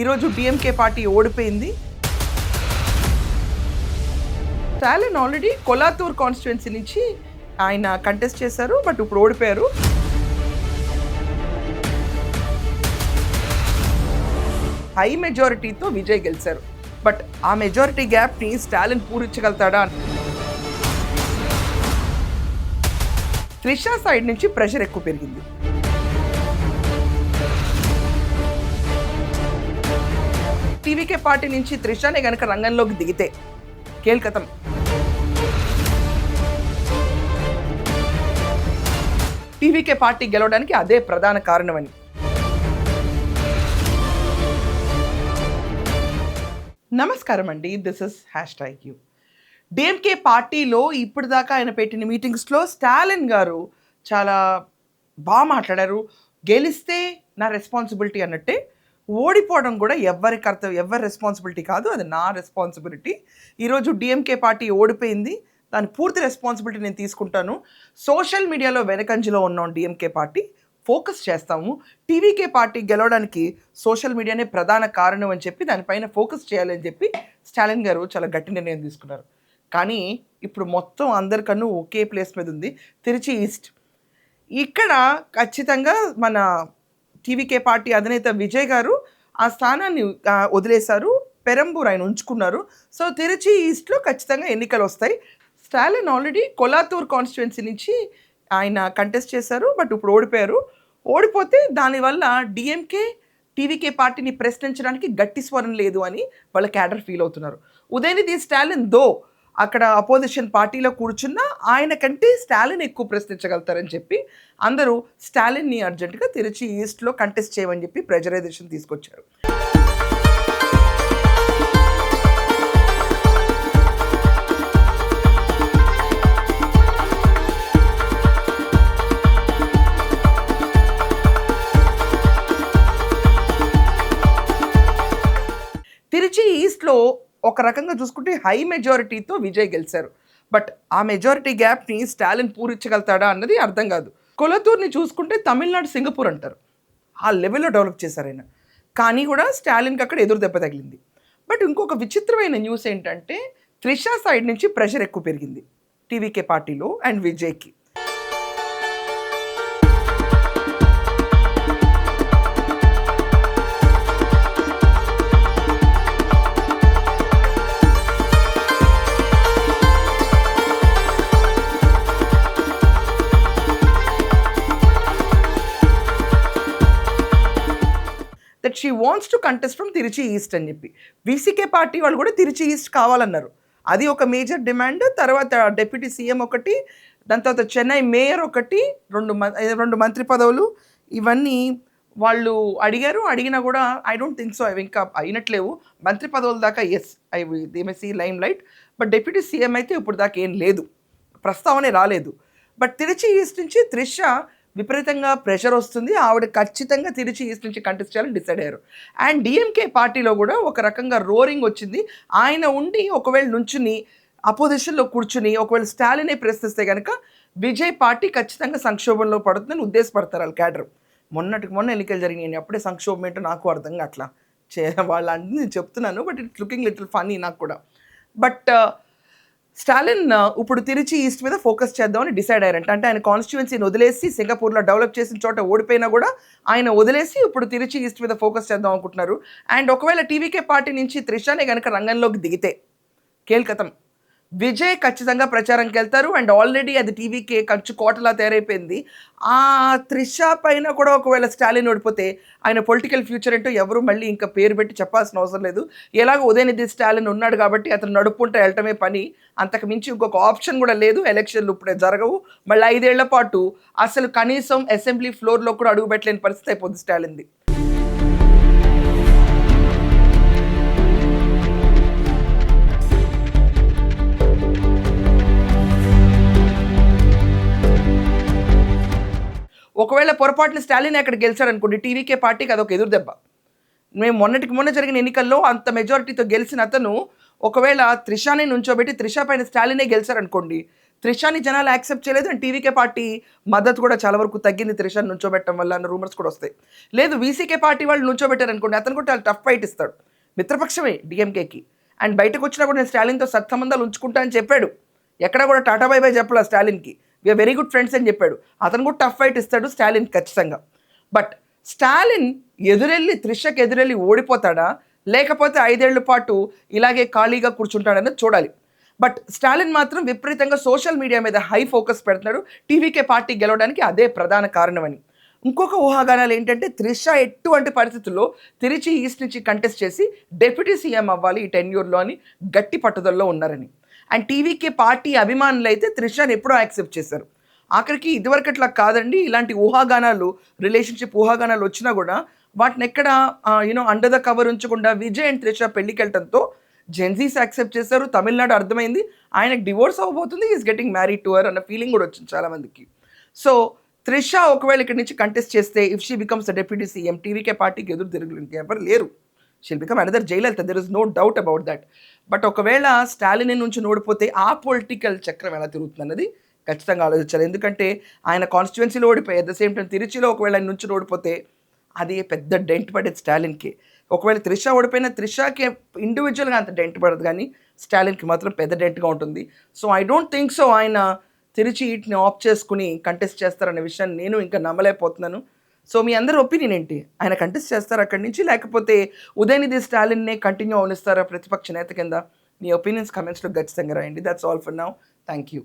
ఈరోజు DMK party ఓడిపోయింది. Stalin already కొలాతూర్ constituency నుంచి ఆయన కంటెస్ట్ చేశారు, బట్ ఇప్పుడు ఓడిపోయారు. హై మెజారిటీతో విజయ్ గెలిచారు, బట్ ఆ మెజారిటీ గ్యాప్ని స్టాలిన్ పూరించగలుగుతాడా? త్రిషా సైడ్ నుంచి ప్రెషర్ ఎక్కువ పెరిగింది. టీవీకే పార్టీ నుంచి త్రిషానే గనక రంగంలోకి దిగితే కేల్కతం. టీవీకే పార్టీ గెలవడానికి అదే ప్రధాన కారణమని. నమస్కారం అండి, దిస్ ఇస్ #you. డిఎంకే పార్టీలో ఇప్పుడు దాకా ఆయన పెట్టిన మీటింగ్స్లో స్టాలిన్ గారు చాలా బాగా మాట్లాడారు. గెలిస్తే నా రెస్పాన్సిబిలిటీ అన్నట్టే, ఓడిపోవడం కూడా ఎవరి రెస్పాన్సిబిలిటీ కాదు, అది నా రెస్పాన్సిబిలిటీ. ఈరోజు డిఎంకే పార్టీ ఓడిపోయింది, దాని పూర్తి రెస్పాన్సిబిలిటీ నేను తీసుకుంటాను. సోషల్ మీడియాలో వెనకంజలో ఉన్నాం, డిఎంకే పార్టీ ఫోకస్ చేస్తాము. టీవీకే పార్టీ గెలవడానికి సోషల్ మీడియానే ప్రధాన కారణం అని చెప్పి దానిపైన ఫోకస్ చేయాలని చెప్పి స్టాలిన్ గారు చాలా గట్టి నిర్ణయం తీసుకున్నారు. కానీ ఇప్పుడు మొత్తం అందరికన్నా ఒకే ప్లేస్ మీద ఉంది, తిరుచి ఈస్ట్. ఇక్కడ ఖచ్చితంగా మన టీవీకే పార్టీ అధినేత విజయ్ గారు ఆ స్థానాన్ని వదిలేశారు, పెరంబూర్ ఆయన ఉంచుకున్నారు. సో తిరుచి ఈస్ట్లో ఖచ్చితంగా ఎన్నికలు వస్తాయి. స్టాలిన్ ఆల్రెడీ కొలాతూర్ కాన్స్టిట్యుయెన్సీ నుంచి ఆయన కంటెస్ట్ చేశారు, బట్ ఇప్పుడు ఓడిపోయారు. ఓడిపోతే దానివల్ల డిఎంకే టీవీకే పార్టీని ప్రశ్నించడానికి గట్టి స్వరం లేదు అని వాళ్ళ క్యాడర్ ఫీల్ అవుతున్నారు. ఉదయనిధి స్టాలిన్ అక్కడ అపోజిషన్ పార్టీలో కూర్చున్న ఆయన కంటే స్టాలిన్ ఎక్కువ ప్రశ్నించగలుగుతారని చెప్పి అందరూ స్టాలిన్ని అర్జెంటుగా తిరుచి ఈస్ట్లో కంటెస్ట్ చేయమని చెప్పి ప్రెజరైజేషన్ తీసుకొచ్చారు. తిరుచి ఈస్ట్లో ఒక రకంగా చూసుకుంటే హై మెజారిటీతో విజయ్ గెలిచారు, బట్ ఆ మెజారిటీ గ్యాప్ని స్టాలిన్ పూరించగలుగుతాడా అన్నది అర్థం కాదు. కొలతూర్ని చూసుకుంటే తమిళనాడు సింగపూర్ అంటారు, ఆ లెవెల్లో డెవలప్ చేశారు ఆయన. కానీ కూడా స్టాలిన్కి అక్కడ ఎదురు దెబ్బ తగిలింది. బట్ ఇంకొక విచిత్రమైన న్యూస్ ఏంటంటే త్రిషా సైడ్ నుంచి ప్రెషర్ ఎక్కువ పెరిగింది టీవీకే పార్టీలో అండ్ విజయ్కి. That she wants to contest from Trichy east అని చెప్పి. వీసీకే పార్టీ వాళ్ళు కూడా తిరుచి ఈస్ట్ కావాలన్నారు, అది ఒక మేజర్ డిమాండ్. తర్వాత డిప్యూటీ సీఎం ఒకటి, దాని తర్వాత చెన్నై మేయర్ ఒకటి, రెండు మంత్రి పదవులు, ఇవన్నీ వాళ్ళు అడిగారు. అడిగినా కూడా ఐ డోంట్ థింక్ సో అవి ఇంకా అయినట్లేవు. మంత్రి పదవుల దాకా ఎస్ అవి they may see limelight, but deputy CM అయితే ఇప్పుడు దాకా ఏం లేదు, ప్రస్తావనే రాలేదు. బట్ తిరుచి ఈస్ట్ నుంచి త్రిష విపరీతంగా ప్రెషర్ వస్తుంది, ఆవిడ ఖచ్చితంగా తిరుచి ఈస్ట్ నుంచి కంటెస్ట్ చేయాలని డిసైడ్ అయ్యారు. అండ్ డిఎంకే పార్టీలో కూడా ఒక రకంగా రోరింగ్ వచ్చింది. ఆయన ఉండి ఒకవేళ నుంచుని అపోజిషన్లో కూర్చుని ఒకవేళ స్టాలినే ప్రశ్నిస్తే కనుక విజయ్ పార్టీ ఖచ్చితంగా సంక్షోభంలో పడుతుందని ఉద్దేశపడతారు వాళ్ళ క్యాడర్. మొన్న ఎన్నికలు జరిగినాయి, నేను అప్పుడే సంక్షోభం ఏంటో నాకు అర్థం అట్లా వాళ్ళ అంటే నేను చెప్తున్నాను, but it's looking little funny నాకు కూడా. బట్ స్టాలిన్ ఇప్పుడు తిరుచి ఈస్ట్ మీద ఫోకస్ చేద్దామని డిసైడ్ అయ్యారంట. అంటే ఆయన కాన్స్టిట్యుయెన్సీని వదిలేసి సింగపూర్లో డెవలప్ చేసిన చోట ఓడిపోయినా కూడా ఆయన వదిలేసి ఇప్పుడు తిరుచి ఈస్ట్ మీద ఫోకస్ చేద్దాం అనుకుంటున్నారు. అండ్ ఒకవేళ టీవీకే పార్టీ నుంచి త్రిషానే కనుక రంగంలోకి దిగితే కేల్కతం. విజయ్ ఖచ్చితంగా ప్రచారంకి వెళ్తారు. అండ్ ఆల్రెడీ అది టీవీకే కంచు కోటలా తయారైపోయింది. ఆ త్రిష పైన కూడా ఒకవేళ స్టాలిన్ ఓడిపోతే ఆయన పొలిటికల్ ఫ్యూచర్ ఏంటో ఎవరు మళ్ళీ ఇంకా పేరు పెట్టి చెప్పాల్సిన అవసరం లేదు. ఎలాగో ఉదయనిధి స్టాలిన్ ఉన్నాడు కాబట్టి అతను నడుపుకుంటూ వెళ్ళటమే పని, అంతకు మించి ఇంకొక ఆప్షన్ కూడా లేదు. ఎలక్షన్లు ఇప్పుడే జరగవు, మళ్ళీ 5 ఏళ్ల పాటు అసలు కనీసం అసెంబ్లీ ఫ్లోర్లో కూడా అడుగు పెట్టలేని పరిస్థితి అయిపోతుంది స్టాలిన్ది. ఒకవేళ పొరపాటున స్టాలిన్ అక్కడ గెలిచారనుకోండి, టీవీకే పార్టీకి అదొక ఎదురు దెబ్బ. మేము మొన్న జరిగిన ఎన్నికల్లో అంత మెజారిటీతో గెలిచిన అతను ఒకవేళ త్రిషానే నుంచోబెట్టి త్రిషా పైన స్టాలినే గెలిచారనుకోండి, త్రిషాని జనాలు యాక్సెప్ట్ చేయలేదు అండ్ టీవీకే పార్టీ మద్దతు కూడా చాలా వరకు తగ్గింది త్రిషాని నుంచోబెట్టడం వల్ల అన్న రూమర్స్ కూడా వస్తాయి. లేదు వీసీకే పార్టీ వాళ్ళు నుంచోబెట్టారు అనుకోండి, అతను కూడా చాలా టఫ్ ఫైట్ ఇస్తాడు. మిత్రపక్షమే డిఎంకేకి. అండ్ బయటకు వచ్చినా కూడా నేను స్టాలిన్తో సత్సంబంధాలు ఉంచుకుంటా అని చెప్పాడు. ఎక్కడ కూడా టాటా బై బై చెప్పాల స్టాలిన్కి, వీఆర్ వెరీ గుడ్ ఫ్రెండ్స్ అని చెప్పాడు. అతను కూడా టఫ్ ఫైట్ ఇస్తాడు స్టాలిన్ ఖచ్చితంగా. బట్ స్టాలిన్ త్రిషకి ఎదురెళ్ళి ఓడిపోతాడా, లేకపోతే 5 ఏళ్ల పాటు ఇలాగే ఖాళీగా కూర్చుంటాడన్నది చూడాలి. బట్ స్టాలిన్ మాత్రం విపరీతంగా సోషల్ మీడియా మీద హై ఫోకస్ పెడుతున్నాడు. టీవీకే పార్టీ గెలవడానికి అదే ప్రధాన కారణమని. ఇంకొక ఊహాగానాలు ఏంటంటే త్రిష ఎటువంటి పరిస్థితుల్లో తిరిచి ఈస్ట్ నుంచి కంటెస్ట్ చేసి డిప్యూటీ సీఎం అవ్వాలి ఈ టెన్యూర్లో అని గట్టి పట్టుదలలో ఉన్నారని. అండ్ టీవీకే పార్టీ అభిమానులు అయితే త్రిషని ఎప్పుడో యాక్సెప్ట్ చేశారు. ఆఖరికి ఇదివరకట్లా కాదండి, ఇలాంటి ఊహాగానాలు, రిలేషన్షిప్ ఊహాగానాలు వచ్చినా కూడా వాటిని ఎక్కడ అండర్ ద కవర్ ఉంచకుండా విజయ్ అండ్ త్రిష పెళ్ళికి వెళ్ళటంతో జెన్జీస్ యాక్సెప్ట్ చేశారు. తమిళనాడు అర్థమైంది ఆయనకు డివోర్స్ అవ్వబోతుంది, is getting married to her అన్న ఫీలింగ్ కూడా వచ్చింది చాలామందికి. సో త్రిష ఒకవేళ ఇక్కడి నుంచి కంటెస్ట్ చేస్తే, if she becomes the deputy CM, TVK పార్టీకి ఎదురు తిరుగులు ఎవరు లేరు. She'll become another Jayalalithaa, there is no doubt about that. But ఒకవేళ స్టాలిన్ నుంచి ఓడిపోతే ఆ పొలిటికల్ చక్రం ఎలా తిరుగుతుంది అన్నది ఖచ్చితంగా ఆలోచించాలి. ఎందుకంటే ఆయన కాన్స్టిట్యువెన్సీలో ఓడిపోయి అట్ ద సేమ్ టైం తిరుచిలో ఒకవేళ ఆయన నుంచి ఓడిపోతే అది పెద్ద డెంట్ పడేది స్టాలిన్కి. ఒకవేళ త్రిష ఓడిపోయినా త్రిషకి ఇండివిజువల్గా అంత డెంట్ పడదు, కానీ స్టాలిన్కి మాత్రం పెద్ద డెంట్గా ఉంటుంది. So I don't think so ఆయన తిరిచి వీటిని ఆఫ్ చేసుకుని కంటెస్ట్ చేస్తారనే విషయాన్ని నేను ఇంకా నమ్మలేకపోతున్నాను. సో మీ అందరి ఒపీనియన్ ఏంటి? ఆయన కంటెస్ట్ చేస్తారా అక్కడి నుంచి, లేకపోతే ఉదయనిధి స్టాలిన్నే కంటిన్యూ అవనిస్తారా ప్రతిపక్ష నేత కింద? మీ ఒపీనియన్స్ కమెంట్స్లో ఖచ్చితంగా రాయండి. That's all for now. Thank you.